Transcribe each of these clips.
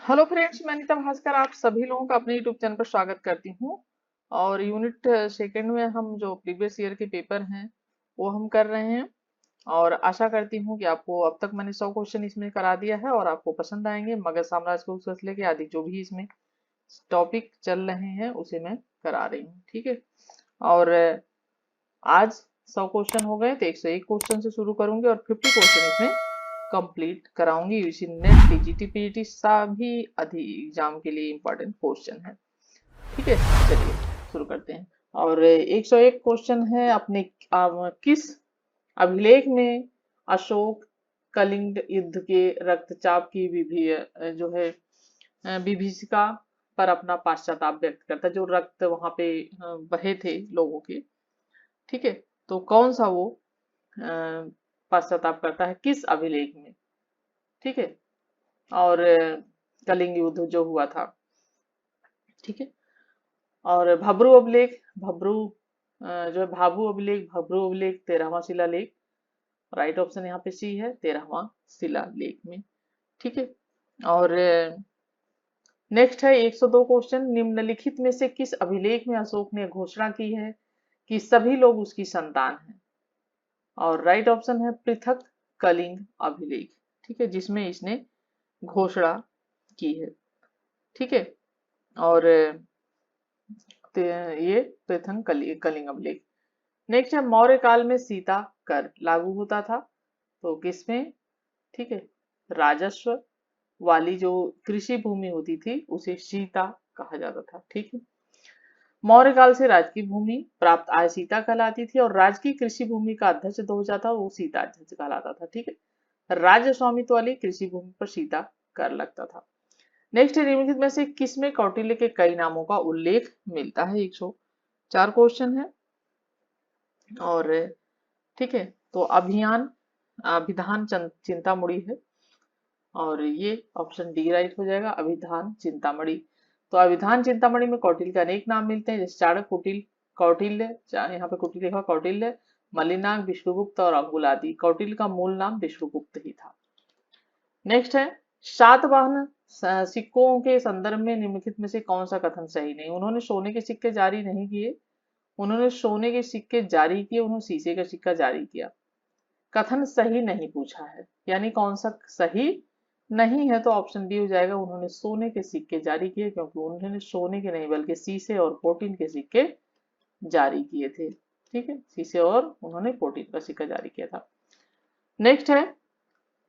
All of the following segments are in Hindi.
हेलो फ्रेंड्स, मैं अनीता भास्कर आप सभी लोगों का अपने यूट्यूब चैनल पर स्वागत करती हूँ। और यूनिट सेकंड में हम जो प्रीवियस ईयर के पेपर हैं वो हम कर रहे हैं। और आशा करती हूँ कि आपको अब तक मैंने 100 क्वेश्चन इसमें करा दिया है और आपको पसंद आएंगे। मगध साम्राज्य को से लेके आदि जो भी इसमें टॉपिक चल रहे हैं उसे मैं करा रही हूँ, ठीक है। और आज 100 क्वेश्चन हो गए तो 101 क्वेश्चन से शुरू करूंगी और 50 क्वेश्चन इसमें कंप्लीट कराऊंगी। यूजी नेट टीजीटी पीजीटी सभी अधि एग्जाम के लिए इंपॉर्टेंट क्वेश्चन है, ठीक है। चलिए शुरू करते हैं। और 101 क्वेश्चन है अपने किस अभिलेख में अशोक कलिंग युद्ध के रक्तचाप की जो है विभीषिका पर अपना पाश्चाताप व्यक्त करता है, जो रक्त वहां पे बहे थे लोगों के, ठीक है। तो कौन सा वो पश्चाताप करता है, किस अभिलेख में, ठीक है। और कलिंग युद्ध जो हुआ था, ठीक है। और भब्रू अभिलेख, भब्रू जो है भाभू अभिलेख, भब्रू अभिलेख 13वां शिलालेख। राइट ऑप्शन यहाँ पे सी है, 13वां शिलालेख में, ठीक है। और नेक्स्ट है 102 क्वेश्चन, निम्नलिखित में से किस अभिलेख में अशोक ने घोषणा की है कि सभी लोग उसकी संतान हैं। और राइट ऑप्शन है पृथक कलिंग अभिलेख, ठीक है, जिसमें इसने घोषणा की है, ठीक है। और ये पृथक कलिंग अभिलेख। नेक्स्ट है मौर्य काल में सीता कर लागू होता था, तो किसमें, ठीक है। राजस्व वाली जो कृषि भूमि होती थी उसे सीता कहा जाता था, ठीक है। मौर्य काल से राजकीय भूमि प्राप्त आय सीता कहलाती थी और राजकीय कृषि भूमि का अध्यक्ष जो हो जाता वो सीता अध्यक्ष कहलाता था, ठीक है। राज्य स्वामित्व वाली कृषि भूमि पर सीता कर लगता था। नेक्स्ट निम्नलिखित में से किसमें कौटिल्य के कई नामों का उल्लेख मिलता है। 104 क्वेश्चन है। और ठीक है, तो अभियान अभिधान चिंतामणि है और ये ऑप्शन डी राइट हो जाएगा, अभिधान चिंतामणि। तो अभिधान चिंतामणि में कौटिल्य के अनेक नाम मिलते हैं, जैसे चाणक्य, कुटिल, कौटिल्य, यहाँ पे कुटिल लिखा, कौटिल्य, मलिनाग, विष्णुगुप्त और अंगुल आदि। कौटिल्य का मूल नाम विष्णुगुप्त ही था। नेक्स्ट है सातवाहन सिक्कों के संदर्भ में निम्नलिखित में से कौन सा कथन सही नहीं। उन्होंने सोने के सिक्के जारी नहीं किए, उन्होंने सोने के सिक्के जारी किए, उन्होंने शीशे का सिक्का जारी किया। कथन सही नहीं पूछा है, यानी कौन सा सही नहीं है, तो ऑप्शन डी हो जाएगा, उन्होंने सोने के सिक्के जारी किए, क्योंकि उन्होंने सोने के नहीं बल्कि शीशे और प्रोटीन के सिक्के जारी किए थे, ठीक है। शीशे और उन्होंने प्रोटीन का सिक्का जारी किया था। नेक्स्ट है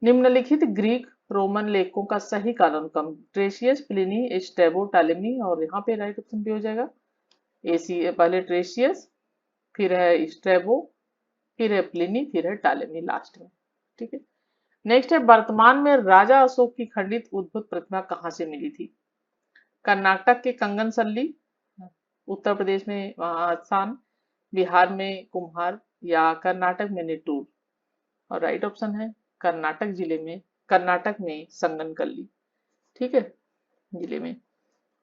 निम्नलिखित ग्रीक रोमन लेखकों का सही कालन क्रम, ट्रेसियस, प्लिनी, स्ट्रेबो, टालेमी। और यहाँ पे राइट ऑप्शन भी हो जाएगा एसी, पहले ट्रेसियस, फिर है स्ट्रेबो, फिर है प्लिनी, फिर है टालेमी लास्ट में, ठीक है। नेक्स्ट है वर्तमान में राजा अशोक की खंडित उद्भूत प्रतिमा कहाँ से मिली थी। कर्नाटक के कंगनसल्ली, उत्तर प्रदेश में स्थान, बिहार में कुम्हार, या कर्नाटक में निटूर। और राइट ऑप्शन है कर्नाटक जिले में, कर्नाटक में संगनकल्ली, ठीक है, जिले में।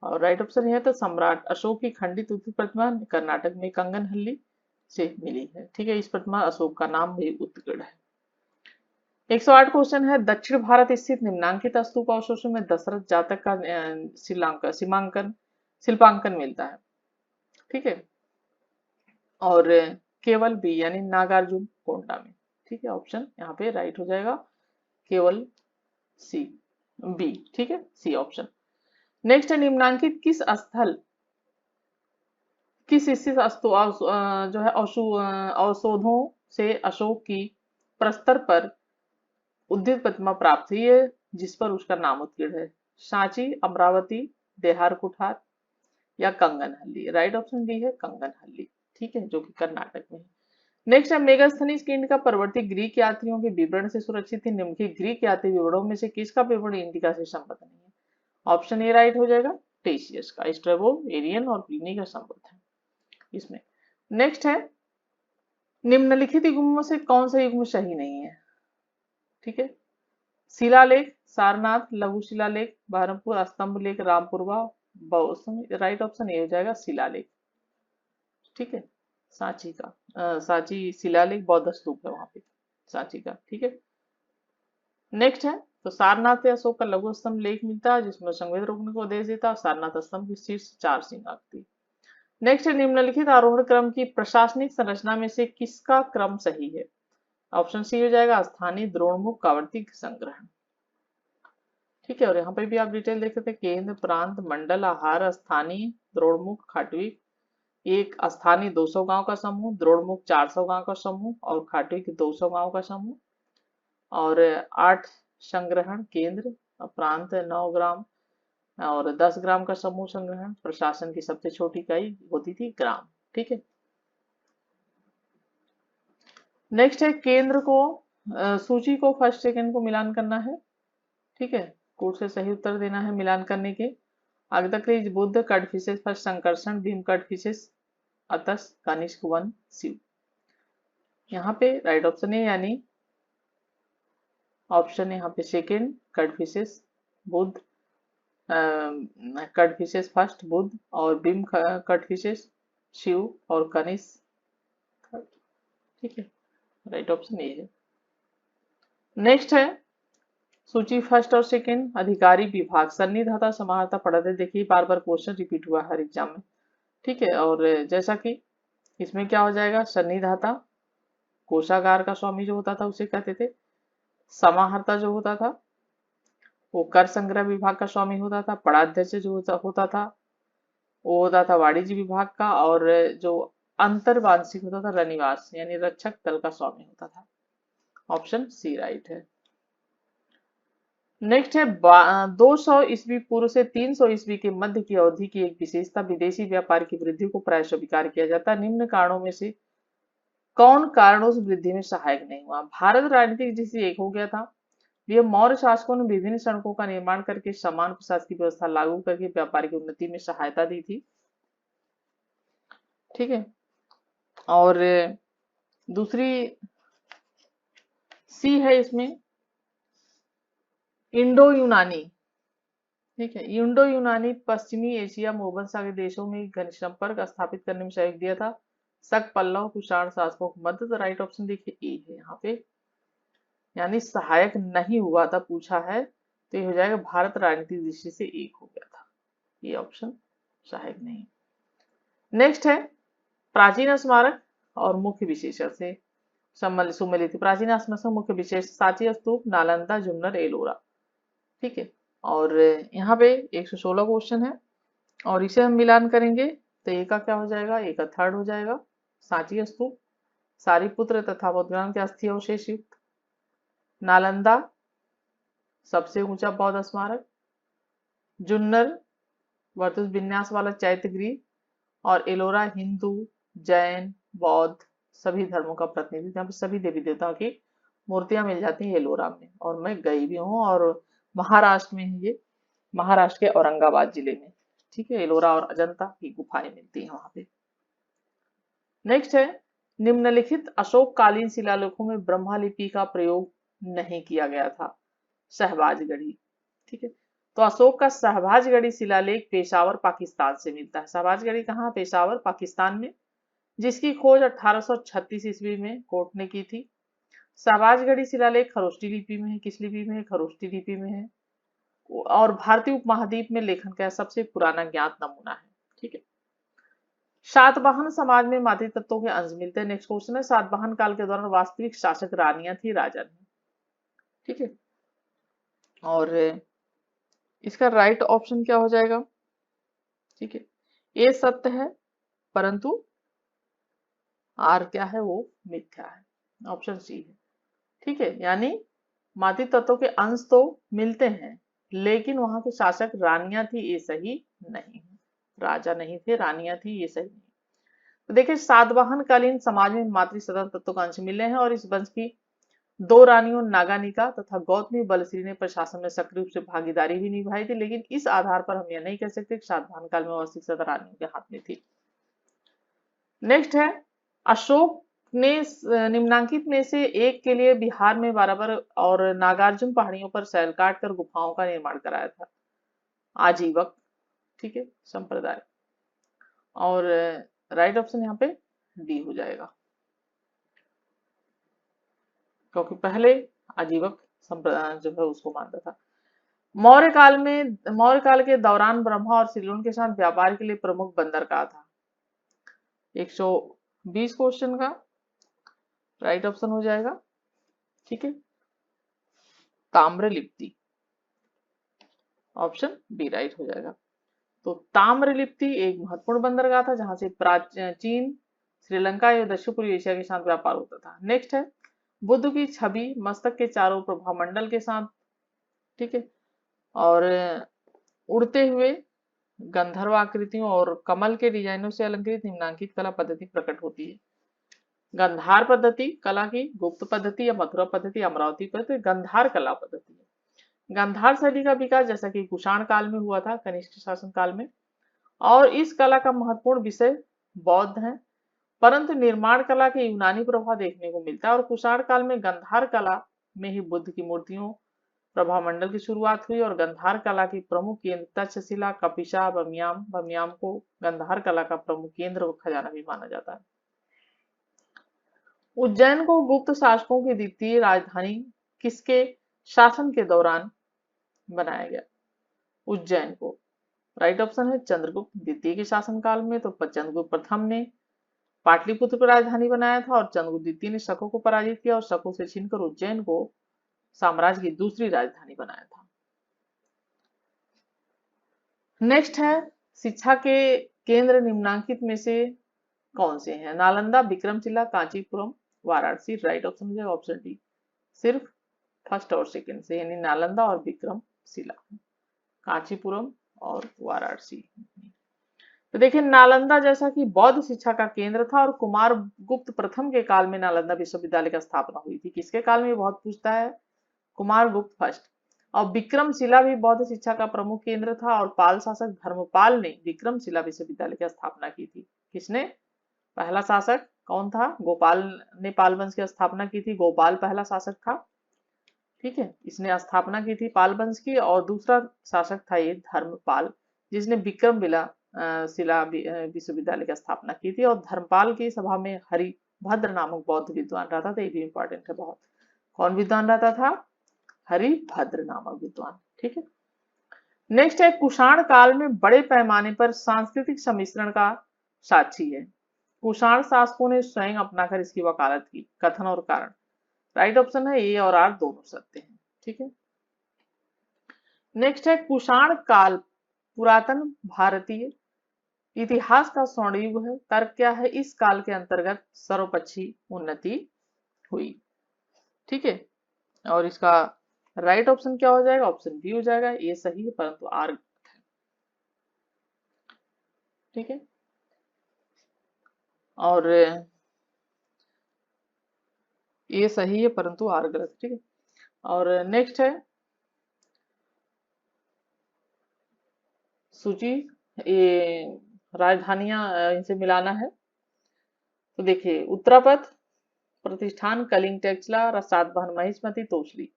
और राइट ऑप्शन है तो सम्राट अशोक की खंडित उद्भूत प्रतिमा कर्नाटक में कंगनहल्ली से मिली है, ठीक है। इस प्रतिमा अशोक का नाम भी उत्कड़ है। 108 क्वेश्चन है, दक्षिण भारत स्थित निम्नांकित स्तूप अवशेषों में दशरथ जातक का शिल्पांकन मिलता है, ठीक है। और केवल बी यानी नागार्जुन कोंडा में, ठीक है। ऑप्शन यहाँ पे राइट हो जाएगा, केवल सी, बी, ठीक है, सी ऑप्शन। नेक्स्ट है निम्नांकित किस स्थल, किस स्थित जो है औषधों से अशोक की प्रस्तर पर उद्भिद प्रतिमा प्राप्त हुई है, जिस पर उसका नाम उत्कीर्ण है। सांची, अमरावती, देहार कुठार या कंगनहल्ली। राइट ऑप्शन डी है कंगनहल्ली, ठीक है, जो कि कर्नाटक में है। नेक्स्ट है मेगास्थनीज की इंडिका परवर्ती ग्रीक यात्रियों के विवरण से सुरक्षित थी, निम्नलिखित ग्रीक यात्री विवरणों में से किसका विवरण इंडिका से संबद्ध नहीं है। ऑप्शन ए राइट हो जाएगा, टेशियस का, स्ट्रेबो, एरियन और प्लिनी का संबद्ध है इसमें। नेक्स्ट है निम्नलिखित युग्मों से कौन सा युग्म सही नहीं है, ठीक है। शिलालेख, सारनाथ, लघु शिलालेख, बहरमपुर, स्तंभ लेख, रामपुरवा, राइट ऑप्शन ए हो जाएगा शिलालेख, ठीक है। सांची का सांची शिलालेख बौद्ध स्तूप है वहां पे, सांची का, ठीक है। नेक्स्ट है तो सारनाथ से अशोक का लघु स्तंभ लेख मिलता है जिसमें संवेद रोकने को आदेश देता है। सारनाथ स्तंभ की शीर्ष 4 सींग आती। नेक्स्ट है निम्नलिखित आरोहण क्रम की प्रशासनिक संरचना में से किसका क्रम सही है? ऑप्शन सी हो जाएगा स्थानीय, द्रोणमुख, कावर्तिक, संग्रहण। ठीक है, और यहाँ पे भी आप डिटेल देख सकते हैं, केंद्र, प्रांत, मंडल, आहार, स्थानीय, द्रोणमुख, खाटविक। एक स्थानीय 200 गांव का समूह, द्रोणमुख 400 गांव का समूह और खाटविक 200 गांव का समूह। और 8 संग्रहण केंद्र, प्रांत 9 ग्राम और 10 ग्राम का समूह संग्रहण। प्रशासन की सबसे छोटी इकाई होती थी ग्राम। ठीक है, नेक्स्ट है केंद्र को सूची को फर्स्ट सेकंड को मिलान करना है। ठीक है, कोड से सही उत्तर देना है मिलान करने के। आगे तक रही बुद्ध, कटफिशेस फर्स्ट संकर्षण, भीम कटफिशेस, अतस, कनिष्क 1, शिव। यहाँ पे राइट ऑप्शन है, यानी ऑप्शन यहाँ पे सेकेंड कटफिशेस, बुद्ध, कटफिशेस फर्स्ट बुद्ध और भीम कटफिशेस शिव और कनिष्क। ठीक है, राइट ऑप्शन ये है। नेक्स्ट है सूची फर्स्ट और सेकंड, अधिकारी, विभाग, सन्निधाता, समाहर्ता, पढ़ते देखिए बार बार क्वेश्चन रिपीट हुआ हर एग्जाम में। ठीक है, और जैसा कि इसमें क्या हो जाएगा, सन्निधाता कोषागार का स्वामी जो होता था उसे कहते थे। समाहर्ता जो होता था वो कर संग्रह विभाग का स्वामी होता था। पढ़ाध्यक्ष जो होता था वो होता था वाणिज्य विभाग का। और जो अंतर्वांशिक होता था रनिवास यानी रक्षक दल का स्वामी होता था। ऑप्शन सी राइट है। नेक्स्ट है 200 ईस्वी पूर्व से 300 ईस्वी के मध्य की अवधि की एक विशेषता, विदेशी व्यापार की वृद्धि को प्राय स्वीकार किया जाता है। निम्न कारणों में से कौन कारण उस वृद्धि में सहायक नहीं हुआ? भारत राजनीतिक जिसे एक हो गया था। ये मौर्य शासकों ने विभिन्न सड़कों का निर्माण करके समान प्रशासकीय व्यवस्था लागू करके व्यापार की उन्नति में सहायता दी थी। ठीक है, और दूसरी सी है इसमें इंडो यूनानी। ठीक है, इंडो यूनानी पश्चिमी एशिया मोगल सागर देशों में घनिष्ठ संपर्क स्थापित करने में सहयोग दिया था। शक, पल्लव, कुषाण शासकों की मदद। राइट ऑप्शन देखिए ए है यहाँ पे, यानी सहायक नहीं हुआ था पूछा है तो ये हो जाएगा भारत राजनीतिक दृष्टि से एक हो गया था। ये ऑप्शन सहायक नहीं। नेक्स्ट है प्राचीन स्मारक और मुख्य विशेषण से सुमेलित। प्राचीन स्मारक मुख्य विशेष सांची स्तूप, नालंदा, जुन्नर, एलोरा। ठीक है, और यहाँ पे 116 क्वेश्चन है और इसे हम मिलान करेंगे तो ए का क्या हो जाएगा, ए का थर्ड हो जाएगा। सांची स्तूप, सारीपुत्र तथा बौद्धग्राम के अस्थि अवशेष युक्त, नालंदा सबसे ऊंचा बौद्ध स्मारक, जुन्नर वर्तुष विन्यास वाला चैत्य गृह और एलोरा हिंदू, जैन, बौद्ध सभी धर्मों का प्रतिनिधित्व। यहाँ पे सभी देवी देवताओं की मूर्तियां मिल जाती हैं एलोरा में, और मैं गई भी हूँ। और महाराष्ट्र में है ये, महाराष्ट्र के औरंगाबाद जिले में। ठीक है, एलोरा और अजंता की गुफाएं मिलती हैं वहां पे। नेक्स्ट है निम्नलिखित अशोक कालीन शिलालेखों में ब्रह्मालिपि का प्रयोग नहीं किया गया था। शहबाजगढ़ी। ठीक है, तो अशोक का शहबाजगढ़ी शिलालेख पेशावर पाकिस्तान से मिलता है। शहबाजगढ़ी कहाँ, पेशावर पाकिस्तान में, जिसकी खोज 1836 ईस्वी में कोर्ट ने की थी। शहबाजगढ़ी शिलालेख खरोष्टी लिपि में है। किस लिपि में है, खरोष्टी लिपि में है। और भारतीय उपमहाद्वीप में लेखन का सबसे पुराना ज्ञात नमूना है। ठीक है, सातवाहन समाज में मातृ तत्वों के अंश मिलते हैं। नेक्स्ट क्वेश्चन है सातवाहन काल के दौरान वास्तविक शासक रानियां थी, राजा नहीं। ठीक है, और इसका राइट ऑप्शन क्या हो जाएगा? ठीक है, ए सत्य है परंतु आर क्या है, वो मिथ्या है। ऑप्शन सी है। ठीक है, यानी मातृ तत्वों के अंश तो मिलते हैं लेकिन वहां के शासक रानियां थी, ये सही नहीं है। राजा नहीं थे, रानियां थी, ये सही नहीं। तो देखिए सातवाहन कालीन समाज में मातृ सदन तत्वों का अंश मिले हैं और इस वंश की 2 रानियों नागानिका तथा गौतमी बलश्री ने प्रशासन में सक्रिय रूप से भागीदारी भी निभाई थी, लेकिन इस आधार पर हम यह नहीं कह सकते कि सातवाहन काल में वास्तविक सत्ता रानियों के हाथ में थी। नेक्स्ट है अशोक ने निम्नांकित में से एक के लिए बिहार में बाराबर और नागार्जुन पहाड़ियों पर सैल काट कर गुफाओं का निर्माण कराया था। आजीवक, ठीक है, संप्रदाय। और राइट ऑप्शन यहाँ पे डी हो जाएगा, क्योंकि पहले आजीवक जो है उसको मानता था। मौर्य काल के दौरान ब्रह्मा और सिलोन के साथ व्यापार के लिए प्रमुख बंदर कहाँ था? 120 क्वेश्चन का राइट ऑप्शन हो जाएगा। ठीक है, ताम्रलिप्ति, ऑप्शन बी राइट हो जाएगा। तो ताम्रलिप्ति एक महत्वपूर्ण बंदरगाह था जहां से प्राचीन श्रीलंका या दक्षिण पूर्वी एशिया के साथ व्यापार होता था। नेक्स्ट है बुद्ध की छवि मस्तक के चारों प्रभामंडल के साथ, ठीक है, और उड़ते हुए गंधर्व आकृतियों और कमल के डिजाइनों से अलंकृत निम्नांकित कला पद्धति प्रकट होती है। गंधार पद्धति कला की, गुप्त पद्धति या मथुरा पद्धति, अमरावती पद्धति, गंधार कला पद्धति है। गंधार शैली का विकास जैसा कि कुषाण काल में हुआ था, कनिष्क शासन काल में, और इस कला का महत्वपूर्ण विषय बौद्ध है, परंतु निर्माण कला के यूनानी प्रभाव देखने को मिलता है। और कुषाण काल में गंधार कला में ही बुद्ध की मूर्तियों प्रभामंडल की शुरुआत हुई और गंधार कला की प्रमुख केंद्र तक्षशिला, कपिशा, बमियाम को गंधार कला का प्रमुख केंद्र व खजाना भी माना जाता है। उज्जैन को गुप्त शासकों की द्वितीय राजधानी किसके शासन के दौरान बनाया गया? उज्जैन को राइट ऑप्शन है चंद्रगुप्त द्वितीय के शासनकाल में। तो चंद्रगुप्त प्रथम ने पाटलिपुत्र को राजधानी बनाया था और चंद्रगुप्त द्वितीय ने शकों को पराजित किया और शकों से छीनकर उज्जैन को साम्राज्य की दूसरी राजधानी बनाया था। नेक्स्ट है शिक्षा के केंद्र निम्नांकित में से कौन से हैं? नालंदा, विक्रमशिला, कांचीपुरम, वाराणसी। राइट ऑप्शन हो जाएगा ऑप्शन डी, सिर्फ फर्स्ट और सेकंड से, यानी नालंदा और विक्रमशिला, कांचीपुरम और वाराणसी। तो देखिए नालंदा जैसा कि बौद्ध शिक्षा का केंद्र था और कुमार गुप्त प्रथम के काल में नालंदा विश्वविद्यालय की स्थापना हुई थी। किसके काल में? बहुत पूछता है, कुमार गुप्त फर्स्ट। और विक्रमशिला भी बौद्ध शिक्षा का प्रमुख केंद्र था और पाल शासक धर्मपाल ने विक्रमशिला विश्वविद्यालय की स्थापना की थी। किसने? पहला शासक कौन था? गोपाल ने पाल वंश की स्थापना की थी, गोपाल पहला शासक था, ठीक है, इसने स्थापना की थी पाल वंश की। और दूसरा शासक था ये धर्मपाल, जिसने शिला विश्वविद्यालय की स्थापना की थी। और धर्मपाल की सभा में हरिभद्र नामक बौद्ध विद्वान रहता था, ये भी इंपॉर्टेंट है बहुत। कौन विद्वान रहता था? हरिभद्र नामक विद्वान, ठीक है। नेक्स्ट है कुषाण काल में बड़े पैमाने पर सांस्कृतिक सम्मिश्रण का साक्षी है। कुषाण शासकों ने स्वयं अपनाकर इसकी वकालत की। कथन और कारण। राइट ऑप्शन है ए और आर दोनों सत्य हैं, ठीक है। नेक्स्ट है कुषाण काल पुरातन भारतीय इतिहास का स्वर्ण युग है। तर्क क्या है? इस काल के अंतर्गत सर्वपक्षीय उन्नति हुई, ठीक है। और इसका राइट ऑप्शन क्या हो जाएगा? ऑप्शन बी हो जाएगा। ये सही है परंतु आर गलत है, ठीक है। और ये सही है परंतु आर गलत, ठीक है। और नेक्स्ट है सूची, ये राजधानियां इनसे मिलाना है। तो देखिए उत्तरापथ, प्रतिष्ठान, कलिंग, टेक्सला, सातवाहन, महिष्मती, तोसली।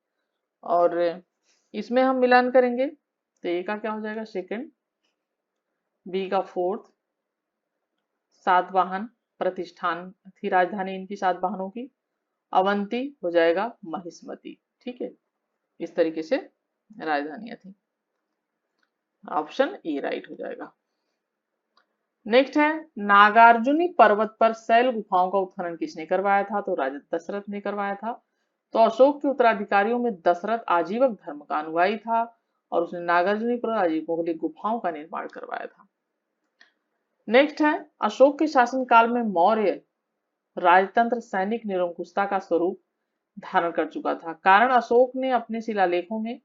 और इसमें हम मिलान करेंगे तो ए का क्या हो जाएगा? सेकंड, बी का फोर्थ, सातवाहन प्रतिष्ठान थी राजधानी इनकी सातवाहनों की, अवंती हो जाएगा महिष्मती, ठीक है। इस तरीके से राजधानियां थी। ऑप्शन ए राइट हो जाएगा। नेक्स्ट है नागार्जुनी पर्वत पर शैल गुफाओं का उत्खनन किसने करवाया था? तो राजा दशरथ ने करवाया था। तो अशोक के उत्तराधिकारियों में दशरथ आजीवक धर्म का अनुयायी था और उसने नागार्जुनी पर्वत आजीवकों के लिए गुफाओं का निर्माण करवाया था। नेक्स्ट है अशोक के शासनकाल में मौर्य राजतंत्र सैनिक निरंकुशता का स्वरूप धारण कर चुका था। कारण अशोक ने अपने शिलालेखों में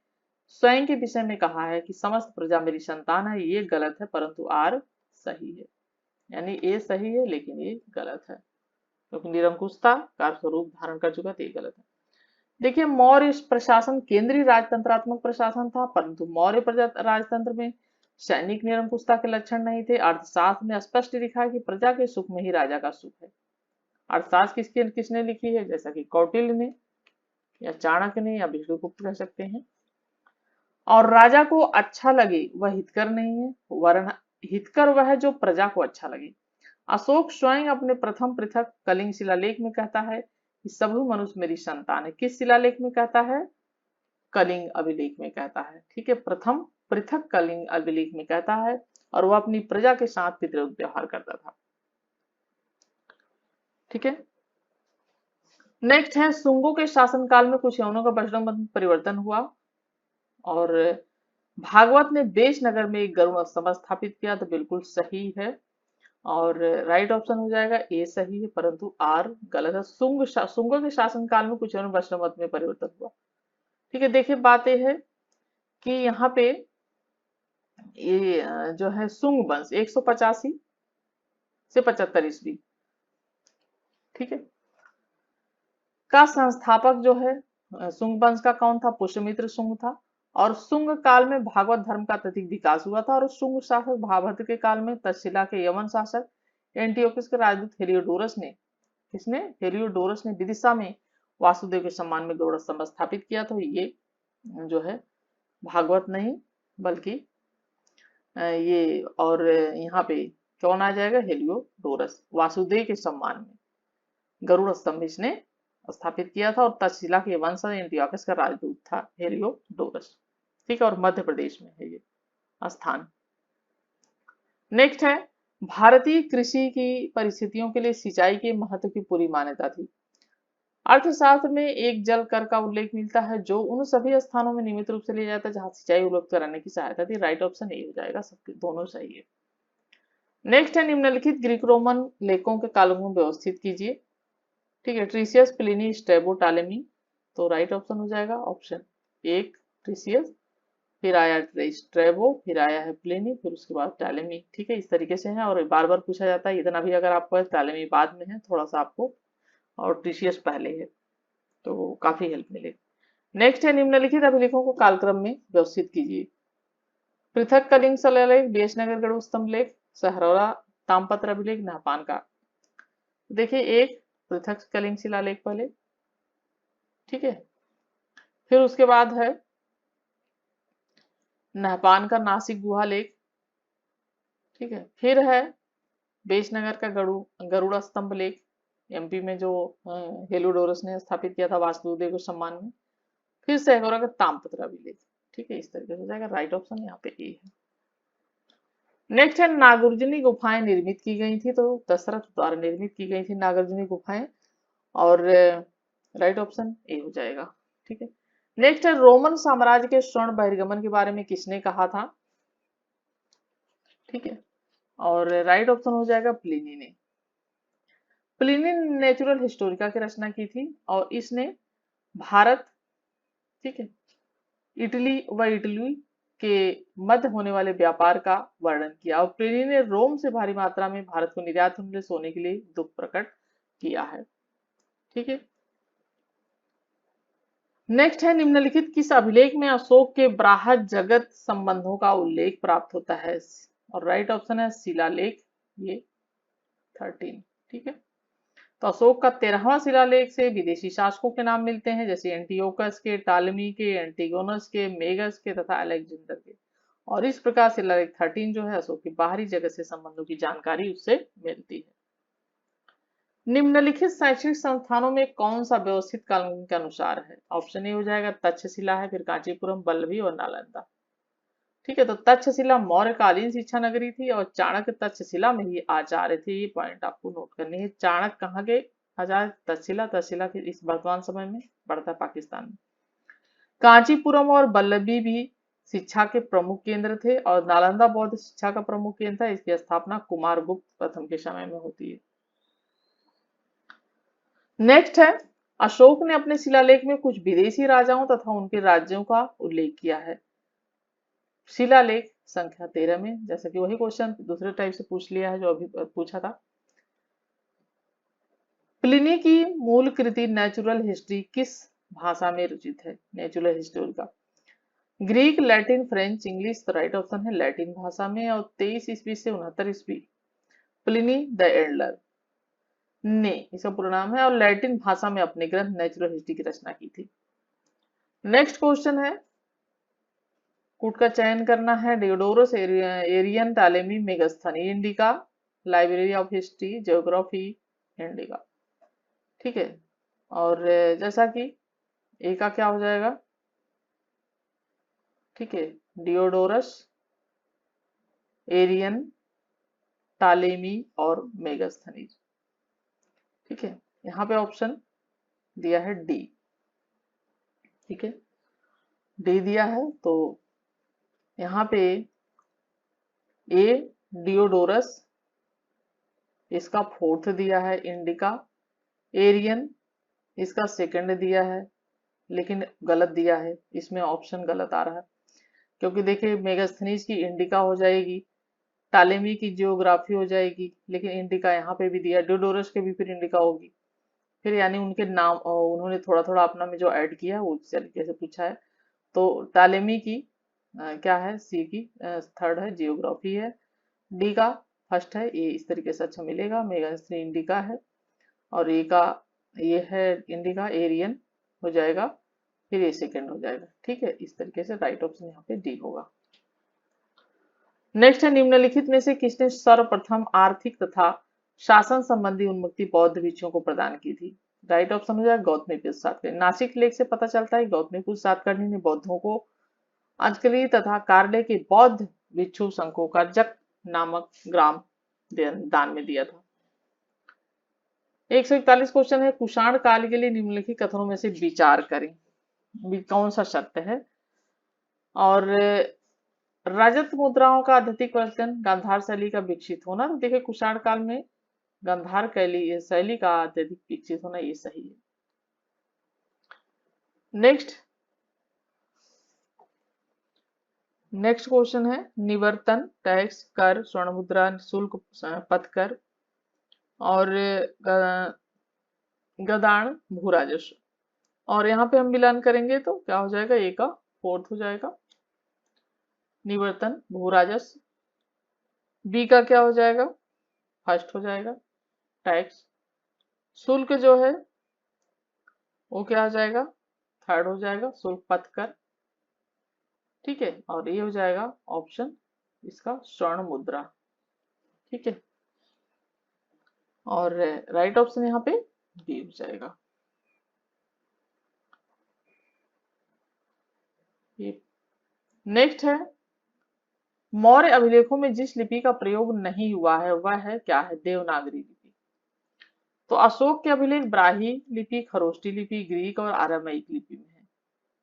स्वयं के विषय में कहा है कि समस्त प्रजा मेरी संतान है। ये गलत है परंतु आर सही है, यानी ए सही है लेकिन ये गलत है क्योंकि निरंकुशता का स्वरूप धारण कर चुका तो ये गलत है। देखिए मौर्य प्रशासन केंद्रीय राजतंत्रात्मक प्रशासन था परंतु मौर्य राजतंत्र में सैनिक निरंकुशता के लक्षण नहीं थे। अर्थशास्त्र में स्पष्ट लिखा है कि प्रजा के सुख में ही राजा का सुख है। अर्थशास्त्र किसने लिखी है? जैसा कि कौटिल्य ने या चाणक्य ने या विष्णुगुप्त कह सकते हैं। और राजा को अच्छा लगे वह हितकर नहीं है, वरन हितकर वह है जो प्रजा को अच्छा लगे। अशोक स्वयं अपने प्रथम पृथक कलिंग शिलालेख में कहता है कि सभी मनुष्य मेरी संतान है। किस शिलालेख में कहता है? कलिंग अभिलेख में कहता है। ठीक है, प्रथम पृथक कलिंग अभिलेख में कहता है, और वह अपनी प्रजा के साथ पितृव्य व्यवहार करता था। ठीक है, नेक्स्ट है शुंगों के शासनकाल में कुछ यवनों का वज्रबंध परिवर्तन हुआ, और भागवत ने बेश नगर में एक गरुड़ स्तंभ स्थापित किया, तो बिल्कुल सही है, और राइट ऑप्शन हो जाएगा ए सही है, परंतु आर गलत है। शुंगों के शासनकाल में कुछ यवन वैष्णव में परिवर्तन हुआ। ठीक है, देखिए बात यह है कि यहाँ पे ये जो है शुंग वंश 185 से 75 ईस्वी, ठीक है, का संस्थापक जो है शुंग वंश का कौन था? पुष्यमित्र शुंग था। और शुंग काल में भागवत धर्म का अत्यधिक विकास हुआ था, और शुंग शासक महाभद्र के काल में तक्षशिला के यवन शासक एंटियोकस के राजदूत हेलियोडोरस ने हेलियोडोरस ने विदिशा में वासुदेव के सम्मान में गरुड़ स्तंभ स्थापित किया। तो ये जो है भागवत नहीं, बल्कि ये, और यहाँ पे कौन आ जाएगा? हेलियोडोरस, वासुदेव के सम्मान में गरुड़ स्तंभ इसने स्थापित किया था, और तक्षशिला के वंशज एंटियोकस का राजदूत था हेलियोडोरस। ठीक है, और मध्य प्रदेश में है ये स्थान। नेक्स्ट है, भारतीय कृषि की परिस्थितियों के लिए सिंचाई के महत्व की पूरी मान्यता थी। अर्थशास्त्र में एक जल कर का उल्लेख मिलता है, जो उन सभी स्थानों में नियमित रूप से लिया जाता है जहां सिंचाई उपलब्ध कराने की सहायता थी। राइट ऑप्शन ए हो जाएगा, सबके दोनों सही है। नेक्स्ट है, निम्नलिखित ग्रीक रोमन लेखों के कालों को व्यवस्थित कीजिए। ठीक है, ट्रीसियस, प्लिनी, स्ट्रैबो, टालेमी। तो राइट ऑप्शन हो जाएगा ऑप्शन एक ट्रीसियस, फिर आया स्ट्रैबो, फिर आया है प्लिनी, फिर उसके बाद टालेमी। ठीक है, इस तरीके से है, और बार बार पूछा जाता है। इतना भी अगर आपको टालेमी बाद में है थोड़ा सा आपको, और ट्रीसियस पहले है, तो काफी हेल्प मिलेगी। नेक्स्ट है, निम्नलिखित अभिलेखों को कालक्रम में व्यवस्थित कीजिए। पृथक कलिंग शिलालेख, बेशनगर गढ़ स्तंभ लेख, सहरौरा तामपत्र अभिलेख, नहपान का। देखिए, एक पृथक कलिंग शिलालेख पहले, ठीक है, फिर उसके बाद है नहपान का नासिक गुहा लेख, ठीक है, फिर है बेशनगर का गरुड़ स्तंभ लेख, एमपी में जो हेलियोडोरस ने स्थापित किया था वासुदेव के सम्मान में, फिर सहरौरा का ताम्रपत्र अभिलेख। ठीक है, इस तरीके से हो जाएगा। राइट ऑप्शन यहाँ पे ए है। नेक्स्ट है, नागार्जुनी गुफाएं निर्मित की गई थी, तो दशरथ द्वारा निर्मित की गई थी नागार्जुनी गुफाएं, और राइट ऑप्शन ए हो जाएगा। ठीक है, नेक्स्ट है, रोमन साम्राज्य के स्वर्ण बहिर्गमन के बारे में किसने कहा था? ठीक है, और राइट ऑप्शन हो जाएगा प्लिनी ने। प्लिनी ने नेचुरल हिस्टोरिका की रचना की थी, और इसने भारत, ठीक है, इटली के मध्य होने वाले व्यापार का वर्णन किया, और प्लिनी ने रोम से भारी मात्रा में भारत को निर्यात होने वाले सोने के लिए दुख प्रकट किया है। ठीक है, नेक्स्ट है, निम्नलिखित किस अभिलेख में अशोक के बृहद जगत संबंधों का उल्लेख प्राप्त होता है? और राइट ऑप्शन है शिलालेख, ये 13। ठीक है, तो अशोक का 13वां शिलालेख से विदेशी शासकों के नाम मिलते हैं, जैसे एंटियोकस के, टालमी के, एंटिगोनस के, मेगस के तथा अलेक्जेंडर के। और इस प्रकार शिलालेख 13 जो है अशोक की बाहरी जगत से संबंधों की जानकारी उससे मिलती है। निम्नलिखित शैक्षणिक संस्थानों में कौन सा व्यवस्थित कानून के अनुसार है? ऑप्शन ए हो जाएगा तक्षशिला है, फिर कांचीपुरम, वल्लभी और नालंदा। ठीक है, तो तक्षशिला मौर्यकालीन शिक्षा नगरी थी, और चाणक्य तक्षशिला में ही आचार्य थे। ये पॉइंट आपको नोट करनी है। चाणक्य कहाँ के आचार्य? तक्षशिला के इस वर्तमान समय में पड़ता है पाकिस्तान में। कांचीपुरम और वल्लभी भी शिक्षा के प्रमुख केंद्र थे, और नालंदा बौद्ध शिक्षा का प्रमुख केंद्र था। इसकी स्थापना कुमारगुप्त प्रथम के समय में होती है। नेक्स्ट है, अशोक ने अपने शिलालेख में कुछ विदेशी राजाओं तथा उनके राज्यों का उल्लेख किया है। शिलालेख संख्या 13 में, जैसा कि वही क्वेश्चन दूसरे टाइप से पूछ लिया है जो अभी पूछा था। प्लिनी की मूल कृति नेचुरल हिस्ट्री किस भाषा में रचित है? नेचुरल हिस्टोरी का ग्रीक, लैटिन, फ्रेंच, इंग्लिश। तो राइट ऑप्शन है लैटिन भाषा में, और 23 ईस्वी से 69 ईस्वी प्लिनी द एल्डर ने, इसका पूरा नाम है, और लैटिन भाषा में अपने ग्रंथ नेचुरल हिस्ट्री की रचना की थी। नेक्स्ट क्वेश्चन है, कूट का चयन करना है। Diodorus, Arrian, Ptolemy, Megasthenes, Indica, Library of History, geography, Indica. ठीक है, और जैसा कि ए का क्या हो जाएगा? ठीक है, डियोडोरस, एरियन, टालेमी और मेगास्थनीज। ठीक है, यहाँ पे ऑप्शन दिया है डी। ठीक है, डी दिया है, तो यहाँ पे ए डियोडोरस, इसका फोर्थ दिया है इंडिका, एरियन इसका सेकंड दिया है, लेकिन गलत दिया है, इसमें ऑप्शन गलत आ रहा है। क्योंकि देखिए मेगास्थनीज की इंडिका हो जाएगी, टालेमी की जियोग्राफी हो जाएगी, लेकिन इंडिका यहाँ पे भी दिया, डियोडोरस के भी फिर इंडिका होगी। फिर यानी उनके नाम उन्होंने थोड़ा थोड़ा अपना में जो ऐड किया है वो इस तरीके से पूछा है। तो टालेमी की क्या है, सी की थर्ड है, जियोग्राफी है, डी का फर्स्ट है, ये इस तरीके से अच्छा मिलेगा, मेगास्थनी इंडिका है, और ए का ये है इंडिका, एरियन हो जाएगा, फिर ये सेकंड हो जाएगा। ठीक है, इस तरीके से राइट ऑप्शन यहाँ पे डी होगा। नेक्स्ट है, निम्नलिखित में से किसने सर्वप्रथम आर्थिक तथा शासन संबंधी उन्मुक्ति बौद्ध भिक्षुओं को प्रदान की थी? राइट ऑप्शन हो जाएगा गौतमीपुत्र सातकर्णी। नासिक लेख से पता चलता है गौतमीपुत्र सातकर्णी ने बौद्धों को अंजकली तथा कार्ले के बौद्ध भिक्षु संघ को कर्जक नामक ग्राम दान में दिया था। 141 क्वेश्चन है, कुषाण काल के लिए निम्नलिखित कथनों में से विचार करें, कौन सा सत्य है? और रजत मुद्राओं का अत्यधिक प्रचलन, गांधार शैली का विकसित होना, तो देखिए कुषाण काल में गांधार शैली का अत्यधिक विकसित होना, ये सही है। नेक्स्ट क्वेश्चन है, निवर्तन, टैक्स, कर, स्वर्ण मुद्रा, शुल्क, पथकर और गदान, भूराजस्व। और यहाँ पे हम मिलान करेंगे तो क्या हो जाएगा, ए का फोर्थ हो जाएगा, निवर्तन भूराजस्व, बी का क्या हो जाएगा, फर्स्ट हो जाएगा, टैक्स, शुल्क जो है वो क्या हो जाएगा, थर्ड हो जाएगा, शुल्क पथकर। ठीक है, और ये हो जाएगा ऑप्शन इसका स्वर्ण मुद्रा। ठीक है, और राइट ऑप्शन यहाँ पे बी हो जाएगा। नेक्स्ट है, मौर्य अभिलेखों में जिस लिपि का प्रयोग नहीं हुआ है वह है क्या है, देवनागरी लिपि। तो अशोक के अभिलेख ब्राही लिपि, खरोष्टी लिपि, ग्रीक और आरामाइक लिपि में है।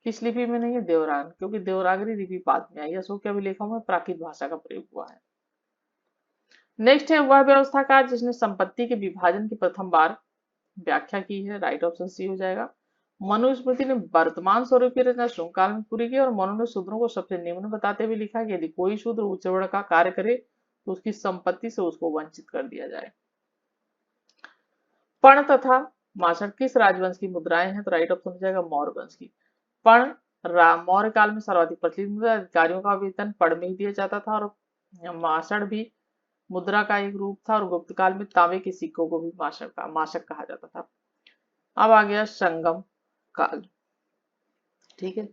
किस लिपि में नहीं है, देवरान, क्योंकि देवनागरी लिपि बाद में आई, अशोक के अभिलेखों में प्राकृत भाषा का प्रयोग हुआ है। नेक्स्ट है, वह व्यवस्थाकार जिसने संपत्ति के विभाजन की प्रथम बार व्याख्या की है। राइट ऑप्शन सी हो जाएगा। मनुस्मृति ने वर्तमान स्वरूप की रचना शुंकाल में पूरी की, और मनु ने शूद्रों को सबसे निम्न बताते हुए लिखा कि यदि कोई शूद्र उच्च वर्ण का कार्य करे तो उसकी संपत्ति से उसको वंचित कर दिया जाए। पण तथा माषण किस राजवंश की मुद्राएं हैं? तो राइट ऑप्शन हो जाएगा मौर्य वंश की। पण मौर्य काल में सर्वाधिक प्रचलित मुद्रा, अधिकारियों का वेतन पढ़ में ही दिया जाता था, और माषण भी मुद्रा का एक रूप था, और गुप्त काल में तांबे के सिक्कों को भी माशक कहा जाता था। अब आ गया संगम काल। ठीक है,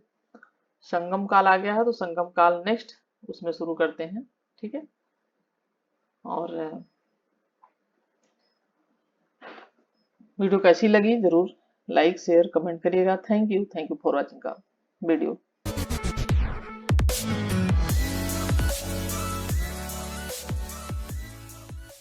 संगम काल आ गया है, तो संगम काल नेक्स्ट उसमें शुरू करते हैं। ठीक है, और वीडियो कैसी लगी जरूर लाइक शेयर कमेंट करिएगा। थैंक यू फॉर वॉचिंग का वीडियो।